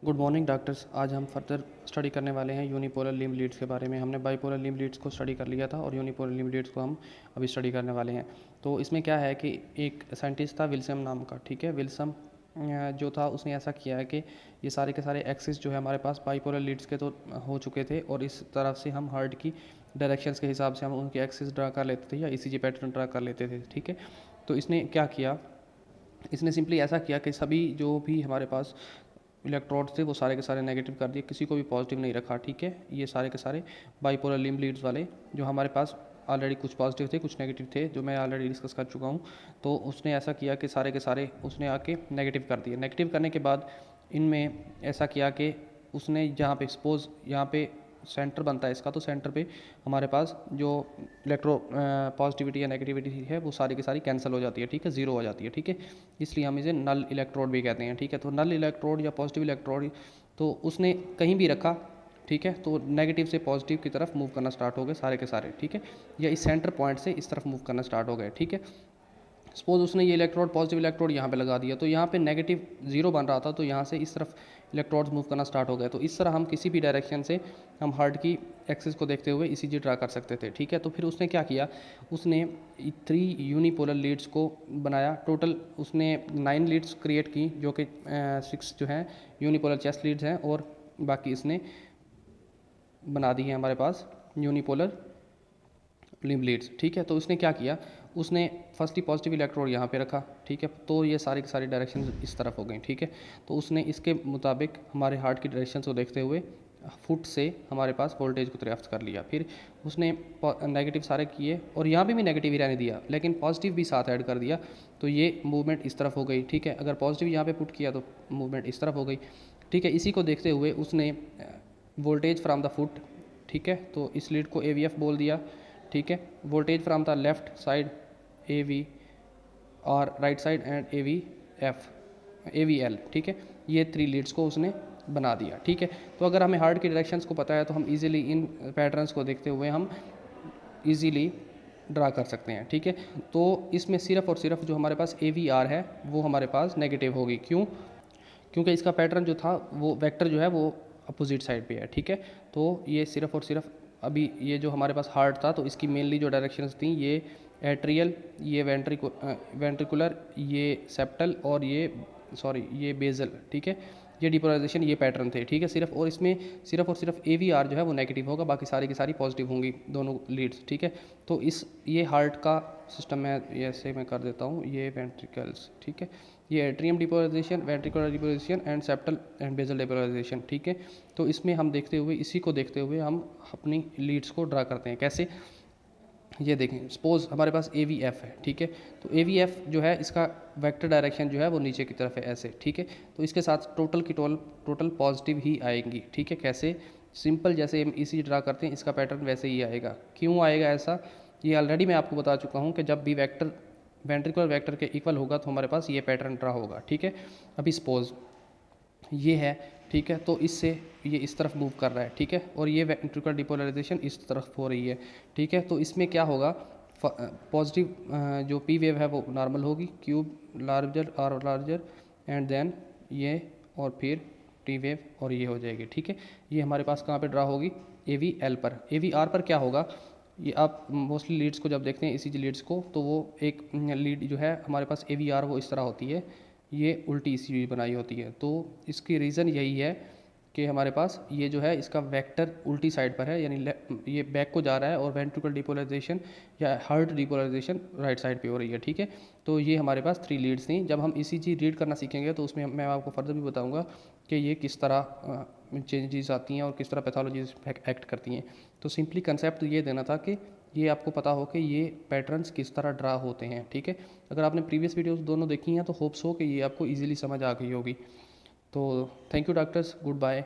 Good morning doctors. आज हम further study करने वाले हैं यूनिपोलर लिम्ब लीड्स के बारे में। हमने बाइपोलर लिम्ब लीड्स को स्टडी कर लिया था और यूनिपोलर लिम्ब लीड्स को हम अभी स्टडी करने वाले हैं। तो इसमें क्या है कि एक साइंटिस्ट था विल्सन नाम का, ठीक है। विल्सन जो था उसने ऐसा किया है कि ये सारे के सारे एक्सिस जो है हमारे पास बाइपोलर लीड्स के तो हो चुके थे, और इस तरफ से हम हार्ट की डायरेक्शंस के हिसाब से हम उनके एक्सिस ड्रा कर लेते थे या ईसीजी पैटर्न ड्रा कर लेते थे, ठीक है। तो इसने क्या किया, इसने सिंपली ऐसा किया कि सभी जो भी हमारे पास इलेक्ट्रोड थे वो सारे के सारे नेगेटिव कर दिए, किसी को भी पॉजिटिव नहीं रखा, ठीक है। ये सारे के सारे बाइपोलर लिम्ब लीड्स वाले जो हमारे पास ऑलरेडी कुछ पॉजिटिव थे कुछ नेगेटिव थे, जो मैं ऑलरेडी डिस्कस कर चुका हूँ। तो उसने ऐसा किया कि सारे के सारे उसने आके नेगेटिव कर दिए। नेगेटिव करने के बाद इनमें ऐसा किया कि उसने जहाँ पे सपोज यहाँ पे सेंटर बनता है इसका, तो सेंटर पे हमारे पास जो इलेक्ट्रो पॉजिटिविटी या नेगेटिविटी है वो सारी की सारी कैंसिल हो जाती है, ठीक है, ज़ीरो हो जाती है, ठीक है। इसलिए हम इसे नल इलेक्ट्रोड भी कहते हैं, ठीक है। तो नल इलेक्ट्रोड या पॉजिटिव इलेक्ट्रोड तो उसने कहीं भी रखा, ठीक है, तो नेगेटिव से पॉजिटिव की तरफ मूव करना स्टार्ट हो गए सारे के सारे, ठीक है, या इस सेंटर पॉइंट से इस तरफ मूव करना स्टार्ट हो गए, ठीक है। सपोज उसने ये इलेक्ट्रोड पॉजिटिव इलेक्ट्रोड यहाँ पे लगा दिया, तो यहाँ पे नेगेटिव जीरो बन रहा था, तो यहाँ से इस तरफ इलेक्ट्रॉड्स मूव करना स्टार्ट हो गए। तो इस तरह हम किसी भी डायरेक्शन से हम हार्ट की एक्सिस को देखते हुए ईसीजी ड्रा कर सकते थे, ठीक है। तो फिर उसने क्या किया, उसने 3 यूनिपोलर लीड्स को बनाया। टोटल उसने 9 लीड्स क्रिएट की, जो कि 6 जो हैं यूनिपोलर चेस्ट लीड्स हैं, और बाकी इसने बना दी है हमारे पास यूनिपोलर लिम्ब लीड्स, ठीक है। तो उसने क्या किया, उसने फर्स्टली पॉजिटिव इलेक्ट्रोड यहाँ पे रखा, ठीक है, तो ये सारी की सारी डायरेक्शन इस तरफ हो गई, ठीक है। तो उसने इसके मुताबिक हमारे हार्ट की डायरेक्शन को देखते हुए फुट से हमारे पास वोल्टेज को दरियाफ्त कर लिया। फिर उसने नेगेटिव सारे किए, और यहाँ पे भी नेगेटिव ही रहने दिया, लेकिन पॉजिटिव भी साथ ऐड कर दिया, तो ये मूवमेंट इस तरफ हो गई, ठीक है। अगर पॉजिटिव यहाँ पे पुट किया तो मूवमेंट इस तरफ हो गई, ठीक है। इसी को देखते हुए उसने वोल्टेज फ्राम द फुट, ठीक है, तो इस लीड को AVF बोल दिया, ठीक है। Voltage from the left side AV और राइट साइड एंड AVL, ठीक है। ये 3 लीड्स को उसने बना दिया, ठीक है। तो अगर हमें हार्ट की डायरेक्शंस को पता है तो हम इजीली इन पैटर्न्स को देखते हुए हम इजीली ड्रा कर सकते हैं, ठीक है। तो इसमें सिर्फ और सिर्फ जो हमारे पास AVR है वो हमारे पास नेगेटिव होगी, क्यों? क्योंकि इसका पैटर्न जो था वो वेक्टर जो है वो अपोजिट साइड पे है, ठीक है। तो ये सिर्फ और सिर्फ अभी ये जो हमारे पास हार्ट था तो इसकी मेनली जो डायरेक्शंस थी, ये एट्रियल, ये वेंट्रिकुलर, ये सेप्टल, और ये बेजल, ठीक है। ये डिपोलराइजेशन ये पैटर्न थे, ठीक है। सिर्फ और इसमें सिर्फ और सिर्फ AVR जो है वो नेगेटिव होगा, बाकी सारी की सारी पॉजिटिव होंगी दोनों लीड्स, ठीक है। तो ये हार्ट का सिस्टम है, ऐसे मैं कर देता हूँ, ये वेंट्रिकल्स, ठीक है, ये atrium depolarisation, ventricular depolarisation and septal and basal depolarisation, ठीक है। तो इसमें हम देखते हुए इसी को देखते हुए हम अपनी लीड्स को ड्रा करते हैं। कैसे, ये देखें, सपोज हमारे पास AVF है, ठीक है। तो AVF जो है इसका वेक्टर डायरेक्शन जो है वो नीचे की तरफ है ऐसे, ठीक है। तो इसके साथ टोटल पॉजिटिव ही आएंगी, ठीक है। कैसे, सिंपल, जैसे हम इसी ड्रा करते हैं इसका पैटर्न वैसे ही आएगा। क्यों आएगा ऐसा, ये ऑलरेडी मैं आपको बता चुका हूँ कि जब भी वेक्टर वेंट्रिकुलर वेक्टर के इक्वल होगा तो हमारे पास ये पैटर्न ड्रा होगा, ठीक है। अभी सपोज ये है, ठीक है, तो इससे ये इस तरफ मूव कर रहा है, ठीक है, और ये वेंट्रिकुलर डिपोलराइजेशन इस तरफ हो रही है, ठीक है। तो इसमें क्या होगा, पॉजिटिव जो P वेव है वो नॉर्मल होगी, क्यूब लार्जर एंड देन ये, और फिर T वेव, और ये हो जाएगी, ठीक है। ये हमारे पास कहाँ पे ड्रा होगी, AVL पर। AVR पर क्या होगा, ये आप मोस्टली लीड्स को जब देखते हैं इसी लीड्स को, तो वो एक लीड जो है हमारे पास AVR वो इस तरह होती है, ये उल्टी सी बनाई होती है। तो इसकी रीज़न यही है कि हमारे पास ये जो है इसका वेक्टर उल्टी साइड पर है, यानी ये बैक को जा रहा है, और वेंट्रिकुलर डिपोलराइजेशन या हार्ट डिपोलराइजेशन राइट साइड पे हो रही है, ठीक है। तो ये हमारे पास 3 लीड्स थी। जब हम ECG रीड करना सीखेंगे तो उसमें मैं आपको फर्दर भी बताऊंगा कि ये किस तरह चेंजेस आती हैं और किस तरह पैथोलॉजीज एक्ट करती हैं। तो सिंपली कंसेप्ट ये देना था कि ये आपको पता हो कि ये पैटर्न्स किस तरह ड्रा होते हैं, ठीक है। अगर आपने प्रीवियस वीडियोस दोनों देखी हैं तो होप्स हो कि ये आपको इजीली समझ आ गई होगी। तो thank you doctors, good bye.